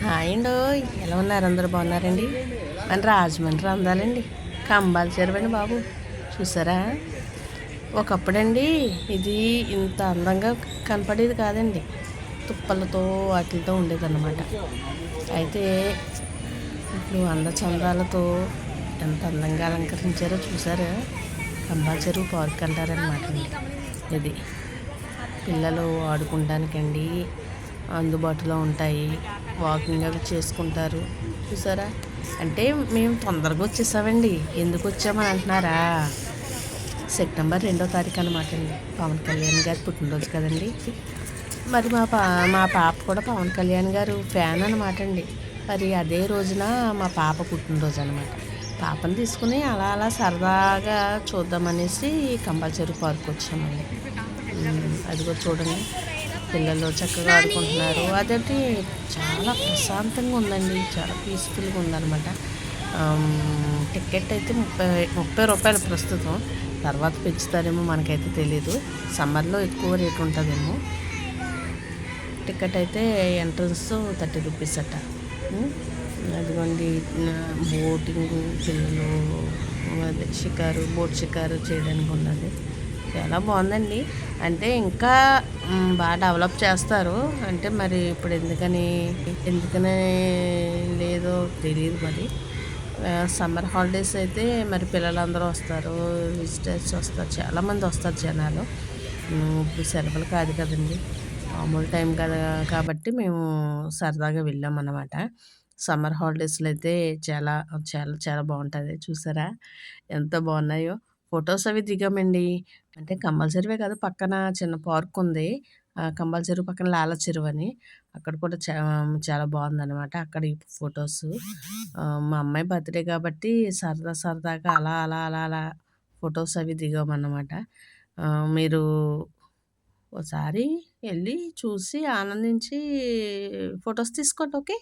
Hi అండోయ్! ఎలా ఉన్నారు? అందరూ బాగున్నారండి? మన రాజమండ్రి అందాలండి. కంబాల చెరువండి బాబు. చూసారా? ఒకప్పుడండి ఇది ఇంత అందంగా కనపడేది కాదండి. తుప్పలతో వాటిలతో ఉండేదన్నమాట. అయితే ఇప్పుడు అందచందాలతో ఎంత అందంగా అలంకరించారో చూసారా? కంబాల చెరువు పార్క్ అంటారనమాట అండి ఇది. పిల్లలు ఆడుకుంటానికండి అందుబాటులో ఉంటాయి. వాకింగ్ అవి చేసుకుంటారు. చూసారా? అంటే మేము తొందరగా వచ్చేసామండి. ఎందుకు వచ్చామని అంటున్నారా? సెప్టెంబర్ 2వ తారీఖు అనమాట అండి. పవన్ కళ్యాణ్ గారి పుట్టినరోజు కదండి. మరి మా పాప కూడా పవన్ కళ్యాణ్ గారు ఫ్యాన్ అనమాట అండి. మరి అదే రోజున మా పాప పుట్టినరోజు అనమాట. పాపను తీసుకుని అలా అలా సరదాగా చూద్దామనేసి కంపల్సరీ పార్క్ వచ్చామండి. అదిగో చూడండి, పిల్లలు చక్కగా ఆడుకుంటున్నారు. అదేంటి చాలా ప్రశాంతంగా ఉందండి. చాలా పీస్ఫుల్గా ఉందన్నమాట. టికెట్ అయితే రూ. 30 ప్రస్తుతం. తర్వాత పెంచుతారేమో మనకైతే తెలీదు. సమ్మర్లో ఎక్కువ రేట్ ఉంటుందేమో. టికెట్ అయితే ఎంట్రన్స్ రూ. 30 అట. అదిగోండి, బోటింగ్ పిల్లలు అదే బోట్ షికారు చేయడానికి ఉన్నది. చాలా బాగుందండి. అంటే ఇంకా బాగా డెవలప్ చేస్తారు. అంటే మరి ఇప్పుడు ఎందుకని లేదో తెలియదు మరి. సమ్మర్ హాలిడేస్ అయితే మరి పిల్లలందరూ వస్తారు, విజిటర్స్ వస్తారు, చాలామంది వస్తారు జనాలు. ఇప్పుడు సెలవులు కాదు కదండి, మామూలు టైం కదా, కాబట్టి మేము సరదాగా వెళ్ళామన్నమాట. సమ్మర్ హాలిడేస్లో అయితే చాలా చాలా చాలా బాగుంటుంది. చూసారా ఎంత బాగున్నాయో? ఫొటోస్ అవి దిగామండి. అంటే కంబాల చెరువే కాదు, పక్కన చిన్న పార్క్ ఉంది. కంబాల చెరువు పక్కన లాల చెరువు అని. అక్కడ కూడా చాలా బాగుందనమాట. అక్కడ ఈ ఫొటోస్. మా అమ్మాయి బర్త్డే కాబట్టి సరదాగా అలా అలా అలా అలా ఫొటోస్ అవి దిగామన్నమాట. మీరు ఒకసారి వెళ్ళి చూసి ఆనందించి ఫొటోస్ తీసుకోండి. ఓకే.